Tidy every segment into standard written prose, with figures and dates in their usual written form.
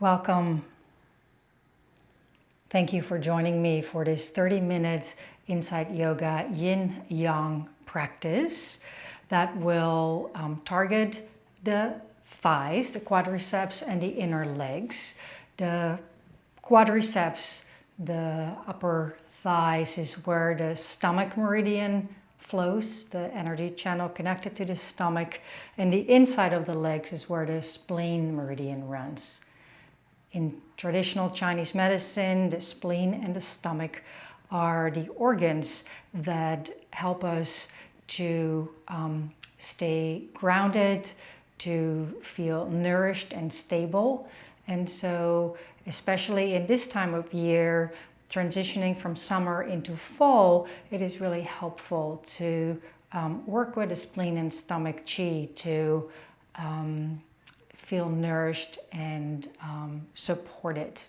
Welcome. Thank you for joining me for this 30 minutes Insight Yoga Yin Yang practice that will target the thighs, the quadriceps and the inner legs. The quadriceps, the upper thighs, is where the stomach meridian flows, the energy channel connected to the stomach, and the inside of the legs is where the spleen meridian runs. In traditional Chinese medicine, the spleen and the stomach are the organs that help us to stay grounded, to feel nourished and stable. And so, especially in this time of year, transitioning from summer into fall, it is really helpful to work with the spleen and stomach chi to feel nourished and supported.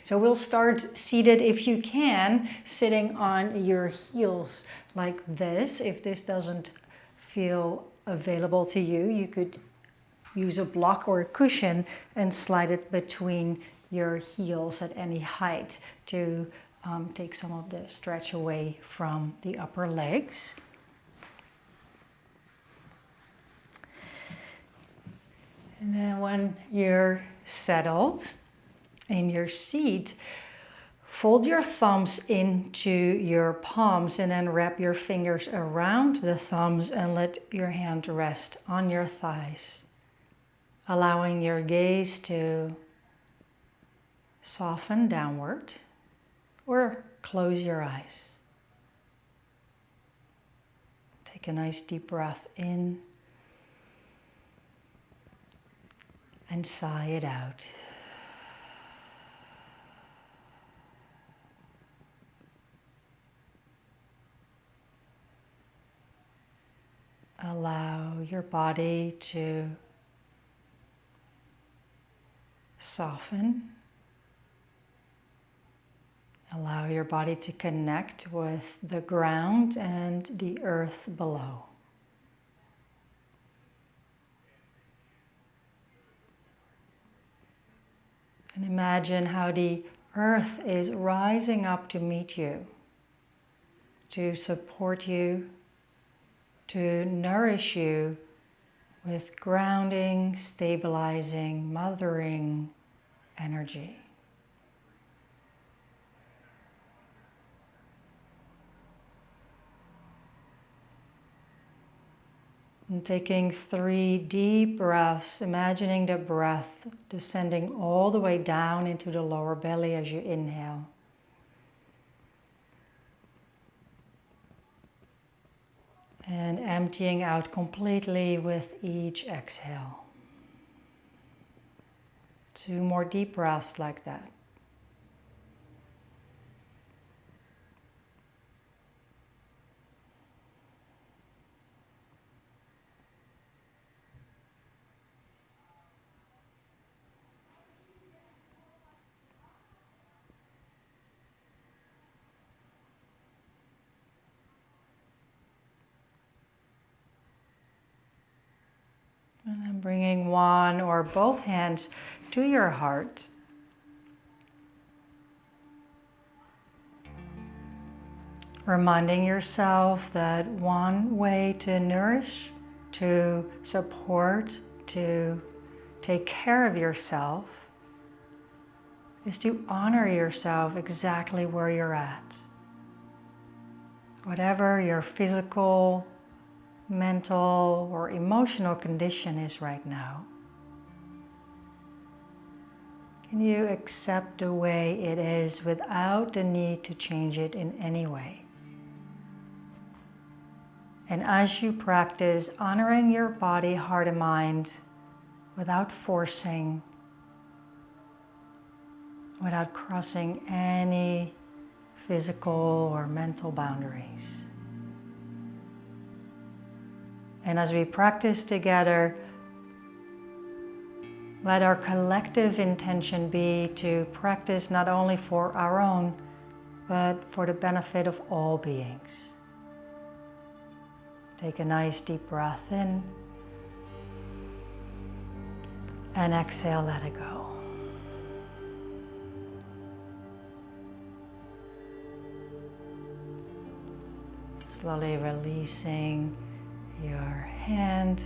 So we'll start seated if you can, sitting on your heels like this. If this doesn't feel available to you, you could use a block or a cushion and slide it between your heels at any height to take some of the stretch away from the upper legs. And then when you're settled in your seat, fold your thumbs into your palms and then wrap your fingers around the thumbs and let your hand rest on your thighs, allowing your gaze to soften downward or close your eyes. Take a nice deep breath in and sigh it out. Allow your body to soften. Allow your body to connect with the ground and the earth below. And imagine how the earth is rising up to meet you, to support you, to nourish you with grounding, stabilizing, mothering energy. And taking 3 deep breaths, imagining the breath descending all the way down into the lower belly as you inhale. And emptying out completely with each exhale. 2 more deep breaths like that. And then bringing one or both hands to your heart. Reminding yourself that one way to nourish, to support, to take care of yourself is to honor yourself exactly where you're at. Whatever your physical, mental, or emotional condition is right now, can you accept the way it is without the need to change it in any way? And as you practice honoring your body, heart, and mind without forcing, without crossing any physical or mental boundaries. And as we practice together, let our collective intention be to practice not only for our own, but for the benefit of all beings. Take a nice deep breath in And exhale, let it go. Slowly releasing your hand,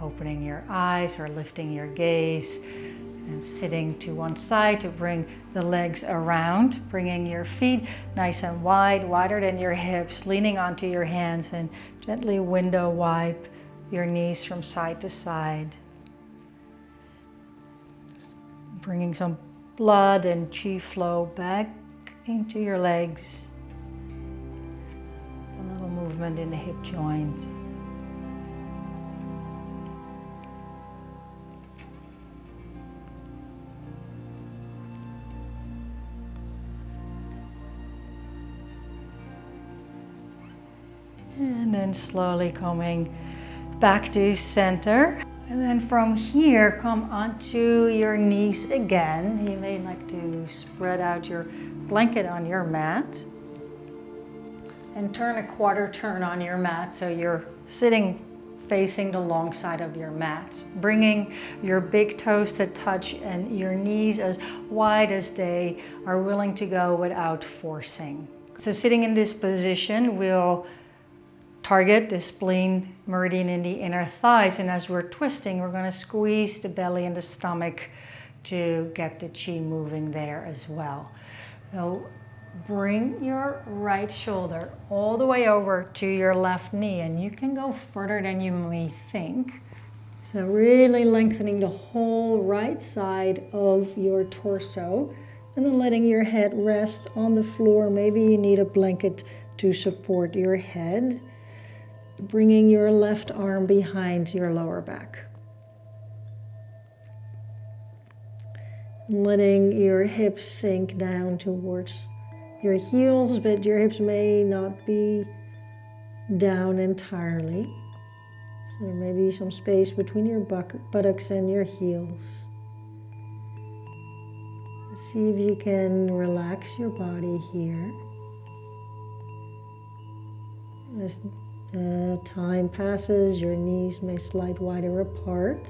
opening your eyes or lifting your gaze, and sitting to one side to bring the legs around, bringing your feet nice and wide, wider than your hips, leaning onto your hands, and gently window wipe your knees from side to side. Bringing some blood and chi flow back into your legs. A little movement in the hip joint. And then slowly coming back to center. And then from here, come onto your knees again. You may like to spread out your blanket on your mat. And turn a quarter turn on your mat so you're sitting facing the long side of your mat. Bringing your big toes to touch and your knees as wide as they are willing to go without forcing. So sitting in this position, we'll target the spleen meridian in the inner thighs, and as we're twisting, we're going to squeeze the belly and the stomach to get the chi moving there as well. So bring your right shoulder all the way over to your left knee, and you can go further than you may think. So really lengthening the whole right side of your torso, and then letting your head rest on the floor. Maybe you need a blanket to support your head. Bringing your left arm behind your lower back. Letting your hips sink down towards your heels, but your hips may not be down entirely. So there may be some space between your buttocks and your heels. See if you can relax your body here. As time passes, your knees may slide wider apart.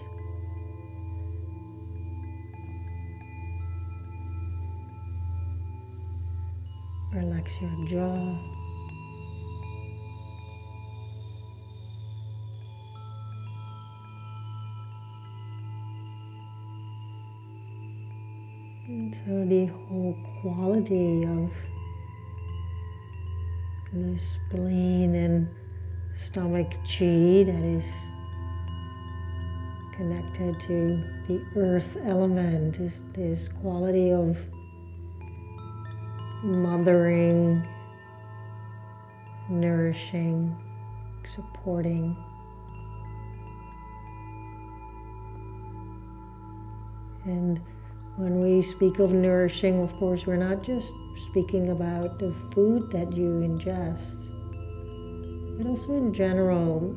Relax your jaw. And so the whole quality of the spleen and stomach chi that is connected to the earth element is this quality of mothering, nourishing, supporting. And when we speak of nourishing, of course, we're not just speaking about the food that you ingest, but also in general,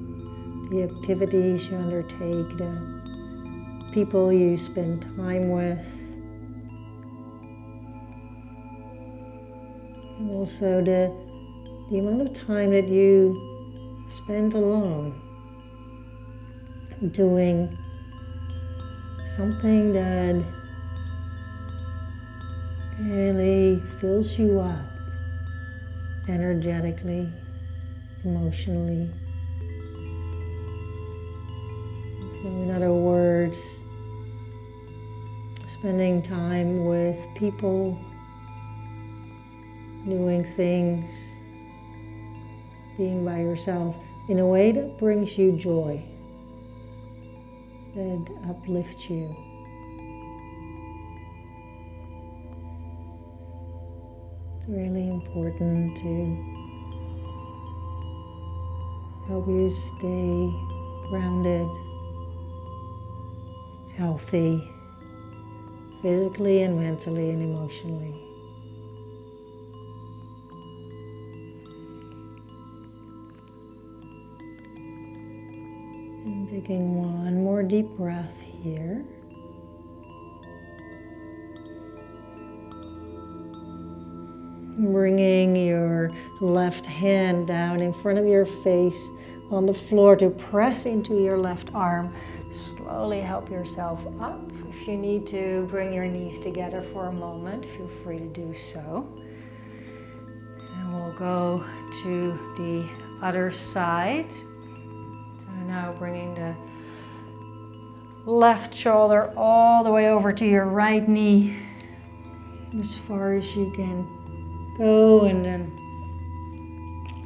the activities you undertake, the people you spend time with, and also the amount of time that you spend alone doing something that really fills you up energetically, emotionally. So in other words, spending time with people, doing things, being by yourself in a way that brings you joy, that uplifts you. It's really important to help you stay grounded, healthy, physically and mentally and emotionally. And taking one more deep breath here. Bringing your left hand down in front of your face on the floor to press into your left arm. Slowly help yourself up. If you need to bring your knees together for a moment, feel free to do so. And we'll go to the other side. So now bringing the left shoulder all the way over to your right knee, as far as you can go, and then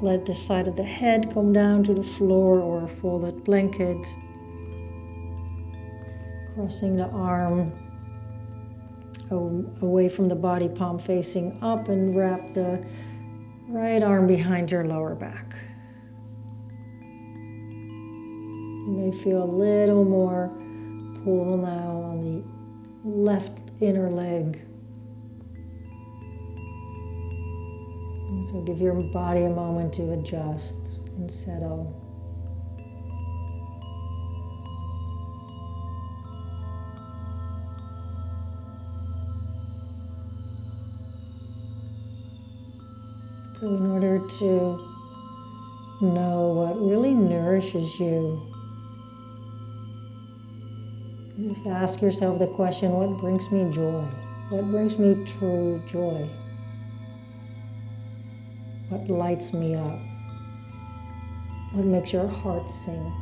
let the side of the head come down to the floor or a folded blanket. Crossing the arm away from the body, palm facing up, and wrap the right arm behind your lower back. You may feel a little more pull now on the left inner leg. And so give your body a moment to adjust and settle. So in order to know what really nourishes you, just ask yourself the question, what brings me joy? What brings me true joy? What lights me up? What makes your heart sing?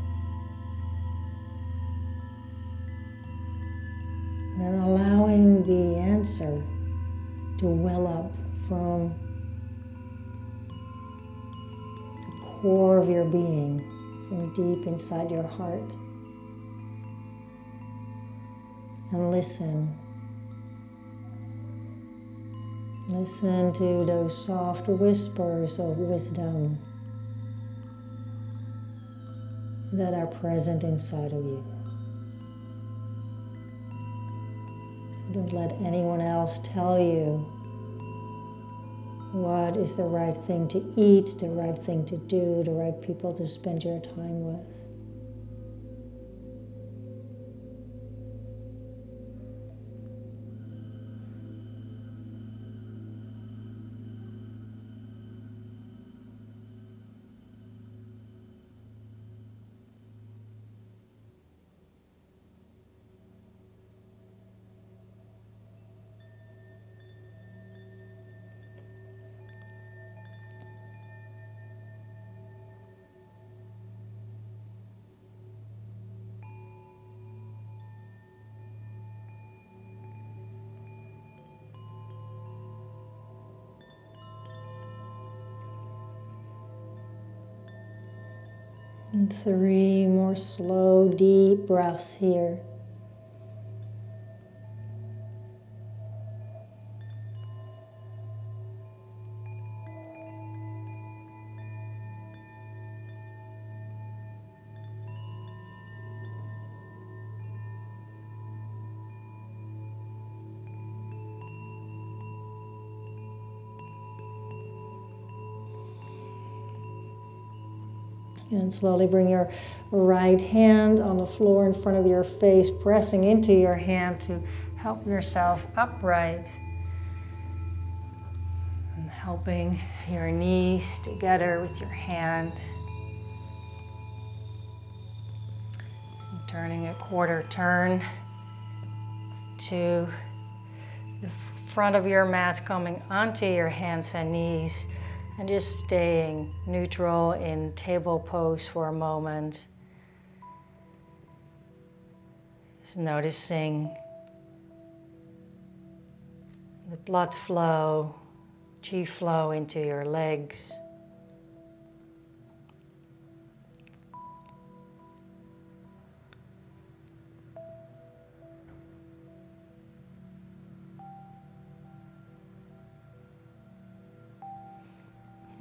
And allowing the answer to well up from the core of your being, from deep inside your heart. And listen. Listen to those soft whispers of wisdom that are present inside of you. So don't let anyone else tell you what is the right thing to eat, the right thing to do, the right people to spend your time with. And 3 more slow, deep breaths here. And slowly bring your right hand on the floor in front of your face, pressing into your hand to help yourself upright. And helping your knees together with your hand. And turning a quarter turn to the front of your mat, coming onto your hands and knees. And just staying neutral in table pose for a moment. Just noticing the blood flow, chi flow into your legs.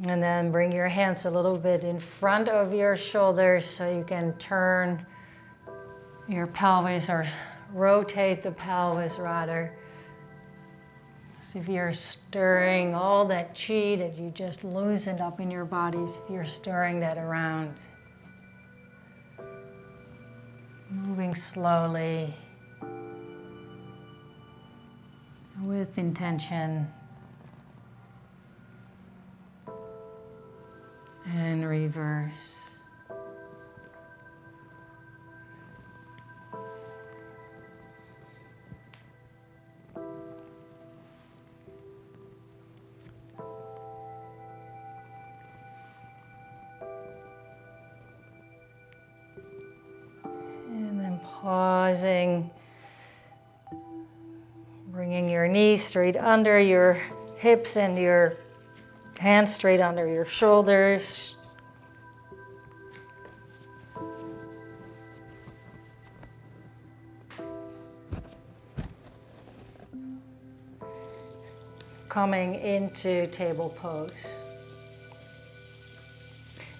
And then bring your hands a little bit in front of your shoulders so you can turn your pelvis or rotate the pelvis rather. So if you're stirring all that chi that you just loosened up in your bodies, if you're stirring that around. Moving slowly with intention. And reverse. Pausing. Bringing your knees straight under your hips and your hands straight under your shoulders. Coming into table pose.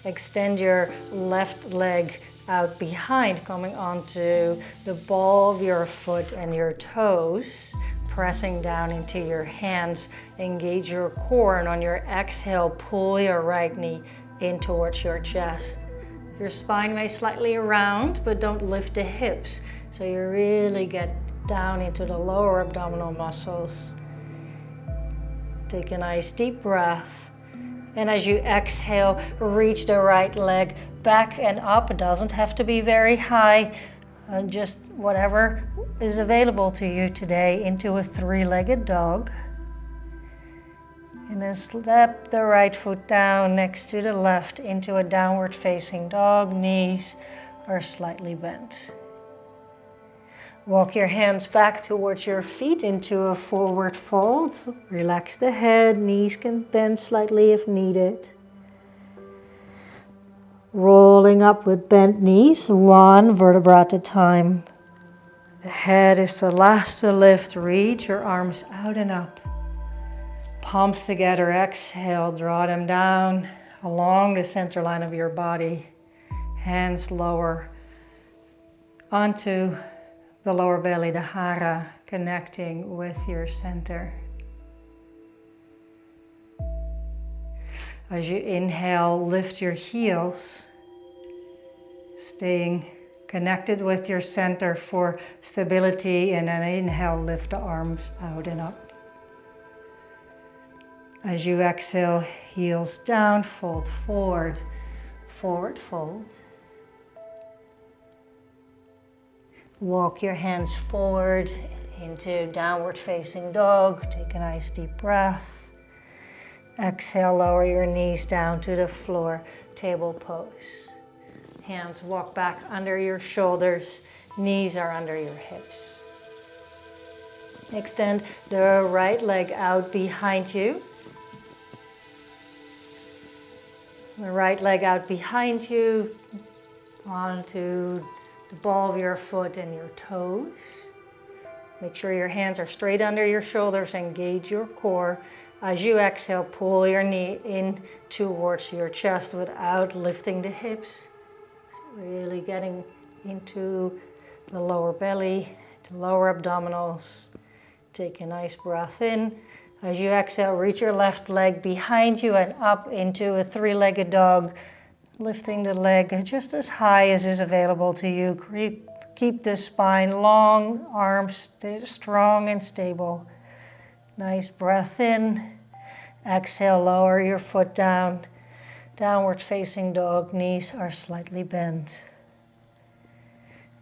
Extend your left leg out behind, coming onto the ball of your foot and your toes, pressing down into your hands. Engage your core, and on your exhale, pull your right knee in towards your chest. Your spine may slightly round, but don't lift the hips, so you really get down into the lower abdominal muscles. Take a nice deep breath. And as you exhale, reach the right leg back and up. It doesn't have to be very high, just whatever is available to you today, into a three-legged dog. And then step the right foot down next to the left into a downward facing dog. Knees are slightly bent. Walk your hands back towards your feet into a forward fold. Relax the head, knees can bend slightly if needed. Rolling up with bent knees, one vertebra at a time. The head is the last to lift. Reach your arms out and up. Palms together, exhale, draw them down along the center line of your body. Hands lower onto the lower belly, the hara, connecting with your center. As you inhale, lift your heels, staying connected with your center for stability, and then inhale, lift the arms out and up. As you exhale, heels down, fold forward, forward fold. Walk your hands forward into downward facing dog. Take a nice deep breath. Exhale, lower your knees down to the floor, table pose. Hands walk back under your shoulders, knees are under your hips. Extend the right leg out behind you. The right leg out behind you, onto the ball of your foot and your toes. Make sure your hands are straight under your shoulders. Engage your core. As you exhale, pull your knee in towards your chest without lifting the hips. So really getting into the lower belly, the lower abdominals. Take a nice breath in. As you exhale, reach your left leg behind you and up into a three-legged dog. Lifting the leg just as high as is available to you. Keep the spine long, arms strong and stable. Nice breath in. Exhale, lower your foot down. Downward facing dog, knees are slightly bent.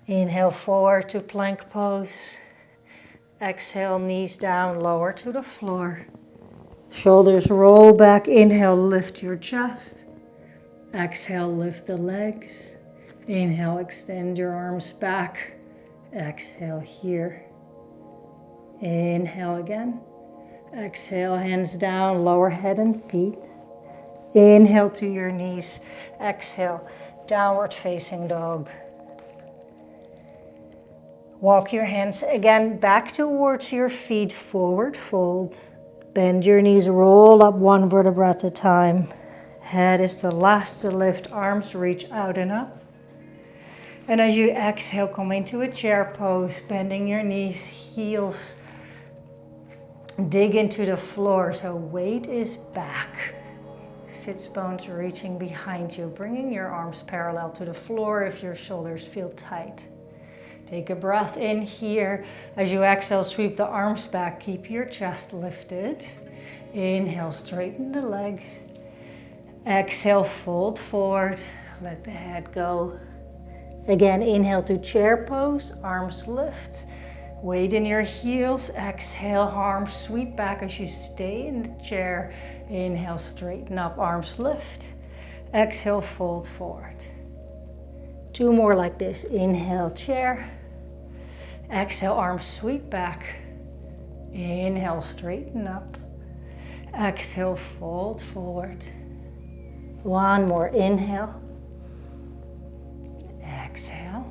Inhale forward to plank pose. Exhale, knees down, lower to the floor. Shoulders roll back. Inhale, lift your chest. Exhale, lift the legs. Inhale, extend your arms back. Exhale here. Inhale again. Exhale, hands down, lower head and feet. Inhale to your knees. Exhale, downward facing dog. Walk your hands again back towards your feet, forward fold. Bend your knees, roll up one vertebra at a time. Head is the last to lift, arms reach out and up. And as you exhale, come into a chair pose, bending your knees, heels dig into the floor, so weight is back. Sits bones reaching behind you, bringing your arms parallel to the floor if your shoulders feel tight. Take a breath in here. As you exhale, sweep the arms back. Keep your chest lifted. Inhale, straighten the legs. Exhale, fold forward. Let the head go. Again, inhale to chair pose. Arms lift. Weight in your heels. Exhale, arms sweep back as you stay in the chair. Inhale, straighten up, arms lift. Exhale, fold forward. Two more like this. Inhale, chair. Exhale, arms sweep back. Inhale, straighten up. Exhale, fold forward. One more inhale. Exhale.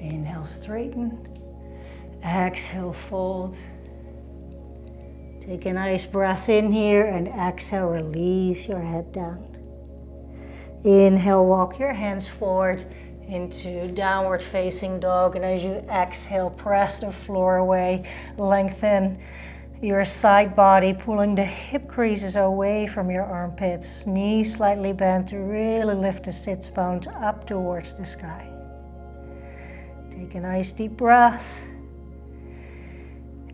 Inhale, straighten. Exhale, fold. Take a nice breath in here and exhale, release your head down. Inhale, walk your hands forward into downward facing dog, and as you exhale, press the floor away, lengthen your side body, pulling the hip creases away from your armpits, knees slightly bent to really lift the sits bones up towards the sky. Take a nice deep breath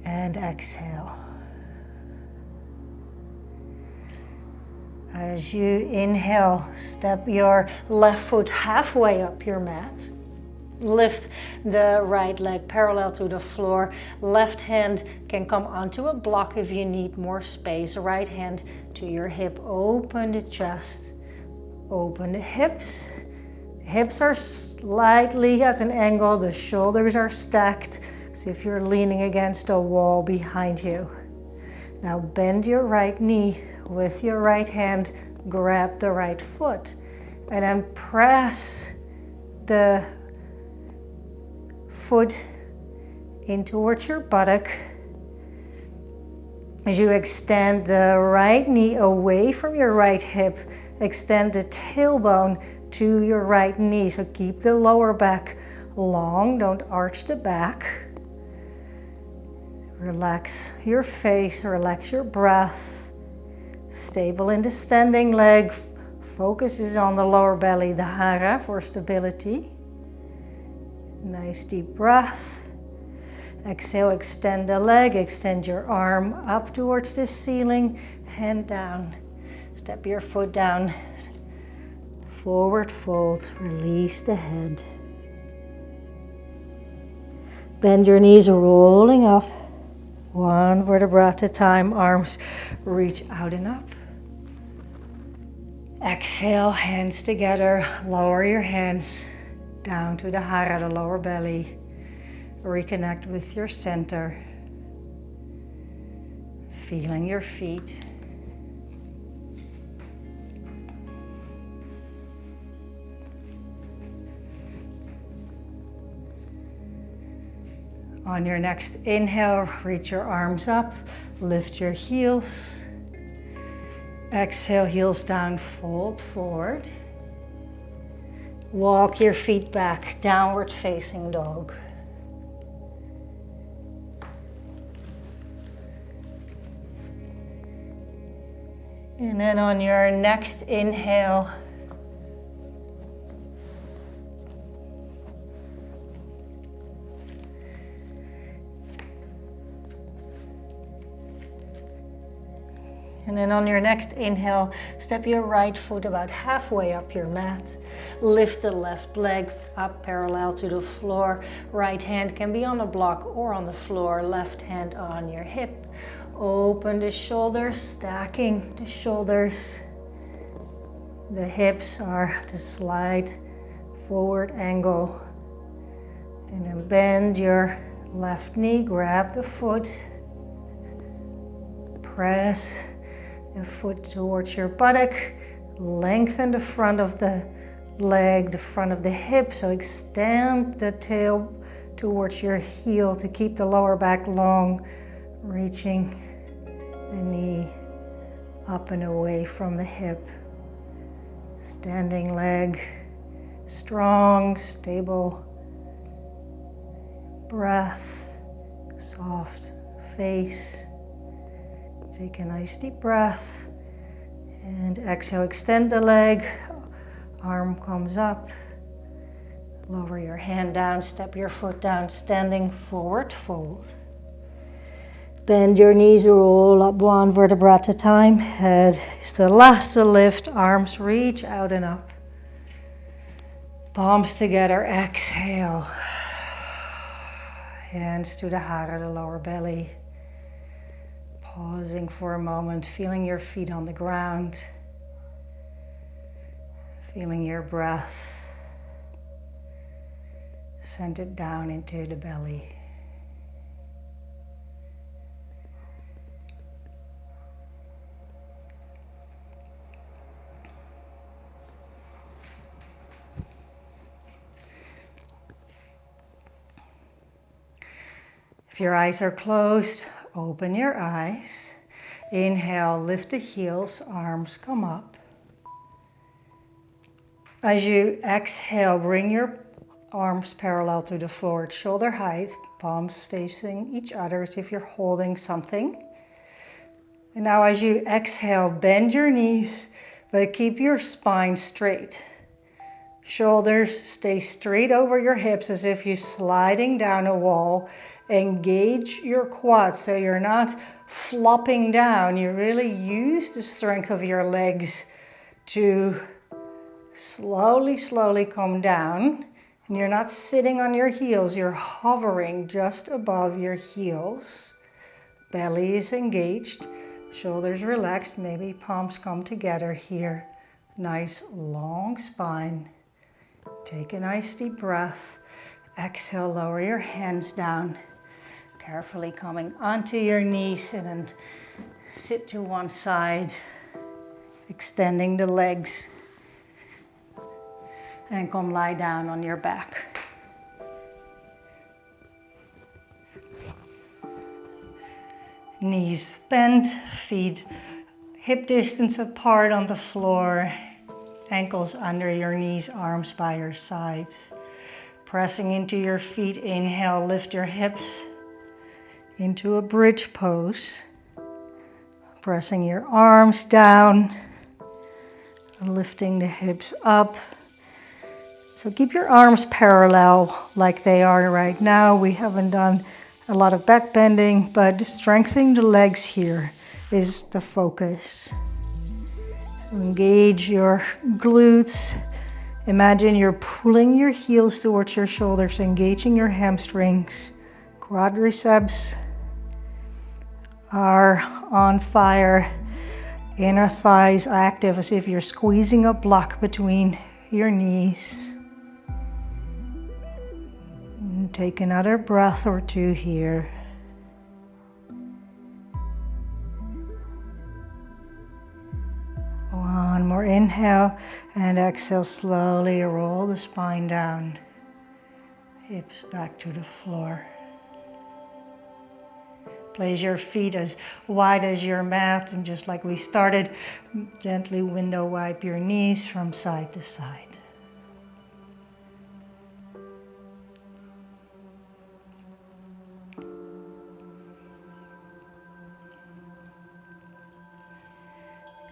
and exhale. As you inhale, step your left foot halfway up your mat. Lift the right leg parallel to the floor. Left hand can come onto a block if you need more space. Right hand to your hip. Open the chest. Open the hips. The hips are slightly at an angle. The shoulders are stacked as if you're leaning against a wall behind you. Now bend your right knee. With your right hand, grab the right foot and then press the foot in towards your buttock. As you extend the right knee away from your right hip, extend the tailbone to your right knee. So keep the lower back long, don't arch the back. Relax your face, relax your breath. Stable in the standing leg. Focus is on the lower belly, the hara, for stability. Nice deep breath. Exhale, extend the leg, extend your arm up towards the ceiling, hand down. Step your foot down. Forward fold, release the head. Bend your knees, rolling up. One vertebra at a time, arms reach out and up. Exhale, hands together, lower your hands down to the hara, the lower belly. Reconnect with your center. Feeling your feet. On your next inhale, reach your arms up, lift your heels. Exhale, heels down, fold forward. Walk your feet back, downward facing dog. And then on your next inhale, step your right foot about halfway up your mat. Lift the left leg up parallel to the floor. Right hand can be on a block or on the floor. Left hand on your hip. Open the shoulders, stacking the shoulders. The hips are at a slight forward angle. And then bend your left knee, grab the foot. Press the foot towards your buttock, lengthen the front of the leg, the front of the hip, so extend the tail towards your heel to keep the lower back long, reaching the knee up and away from the hip. Standing leg, strong, stable breath, soft face. Take a nice deep breath and exhale, extend the leg, arm comes up, lower your hand down, step your foot down, standing forward fold. Bend your knees, roll up one vertebra at a time, head is the last to lift, arms reach out and up. Palms together, exhale. Hands to the hara, the lower belly. Pausing for a moment, feeling your feet on the ground, feeling your breath. Send it down into the belly. If your eyes are closed, open your eyes. Inhale, lift the heels, arms come up. As you exhale, bring your arms parallel to the floor at shoulder height, palms facing each other as if you're holding something. And now as you exhale, bend your knees, but keep your spine straight. Shoulders stay straight over your hips as if you're sliding down a wall. Engage your quads so you're not flopping down. You really use the strength of your legs to slowly come down. And you're not sitting on your heels, you're hovering just above your heels. Belly is engaged, shoulders relaxed, maybe palms come together here. Nice long spine. Take a nice deep breath. Exhale, lower your hands down. Carefully coming onto your knees and then sit to one side, extending the legs. And come lie down on your back. Knees bent, feet hip distance apart on the floor. Ankles under your knees, arms by your sides. Pressing into your feet, inhale, lift your hips into a bridge pose. Pressing your arms down, lifting the hips up. So keep your arms parallel like they are right now. We haven't done a lot of back bending, but strengthening the legs here is the focus. So engage your glutes. Imagine you're pulling your heels towards your shoulders, engaging your hamstrings. Quadriceps are on fire. Inner thighs active as if you're squeezing a block between your knees. And take another breath or two here. One more inhale and exhale, slowly roll the spine down. Hips back to the floor. Place your feet as wide as your mat, and just like we started, gently window wipe your knees from side to side.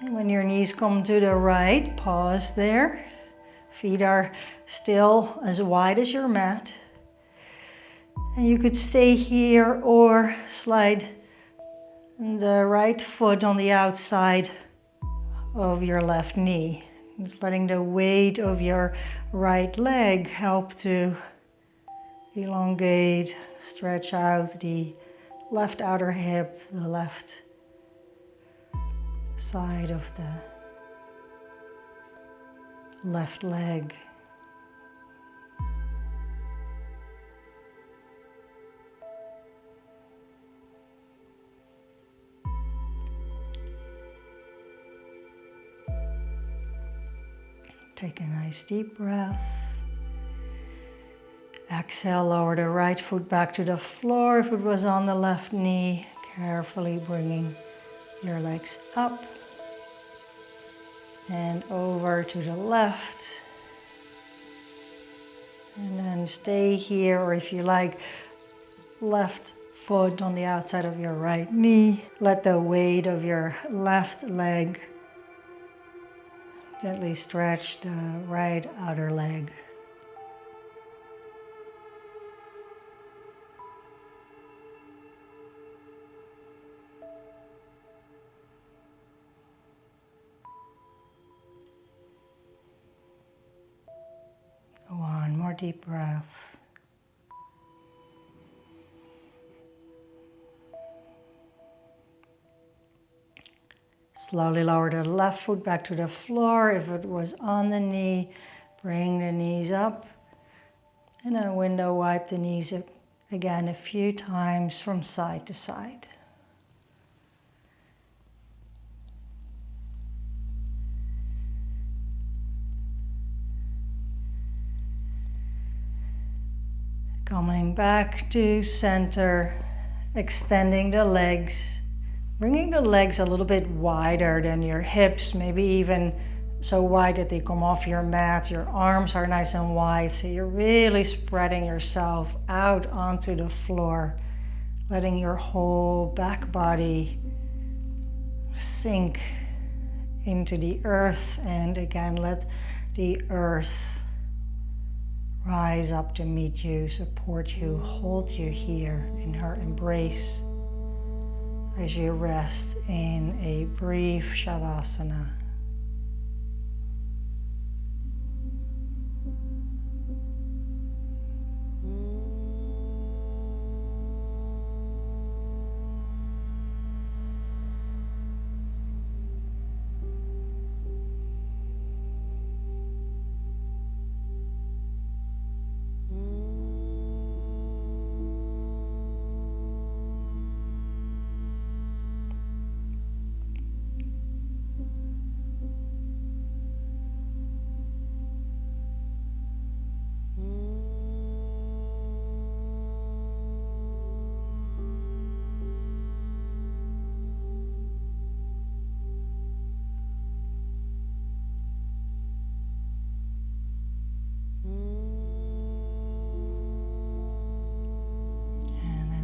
And when your knees come to the right, pause there. Feet are still as wide as your mat. And you could stay here or slide the right foot on the outside of your left knee. Just letting the weight of your right leg help to elongate, stretch out the left outer hip, the left side of the left leg. Take a nice deep breath. Exhale, lower the right foot back to the floor. If it was on the left knee, carefully bringing your legs up and over to the left. And then stay here, or if you like, left foot on the outside of your right knee. Let the weight of your left leg gently stretch the right outer leg. One more deep breath. Slowly lower the left foot back to the floor. If it was on the knee, bring the knees up. And then window wipe the knees again a few times from side to side. Coming back to center, extending the legs, bringing the legs a little bit wider than your hips, maybe even so wide that they come off your mat. Your arms are nice and wide, so you're really spreading yourself out onto the floor, letting your whole back body sink into the earth, and again, let the earth rise up to meet you, support you, hold you here in her embrace as you rest in a brief Shavasana.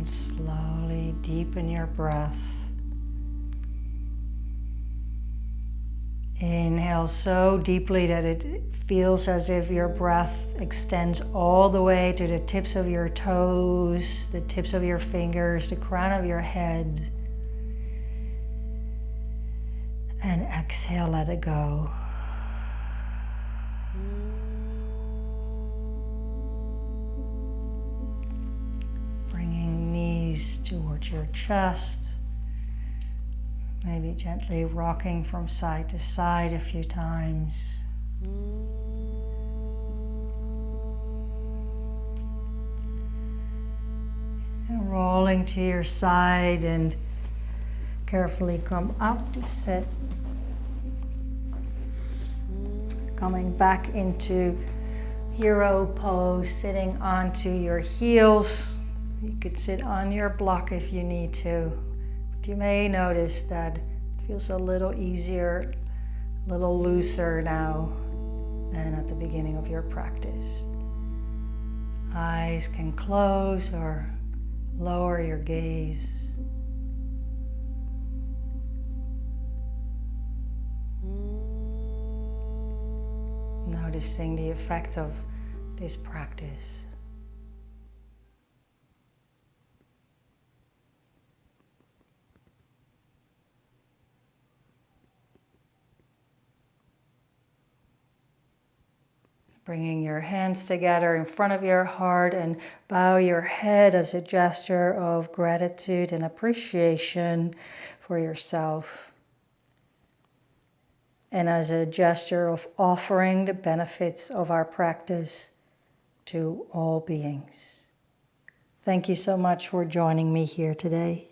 Slowly deepen your breath. Inhale so deeply that it feels as if your breath extends all the way to the tips of your toes, the tips of your fingers, the crown of your head. And exhale, let it go. Towards your chest, maybe gently rocking from side to side a few times. And rolling to your side and carefully come up to sit. Coming back into hero pose, sitting onto your heels. You could sit on your block if you need to, but you may notice that it feels a little easier, a little looser now than at the beginning of your practice. Eyes can close or lower your gaze. Noticing the effect of this practice. Bringing your hands together in front of your heart and bow your head as a gesture of gratitude and appreciation for yourself. And as a gesture of offering the benefits of our practice to all beings. Thank you so much for joining me here today.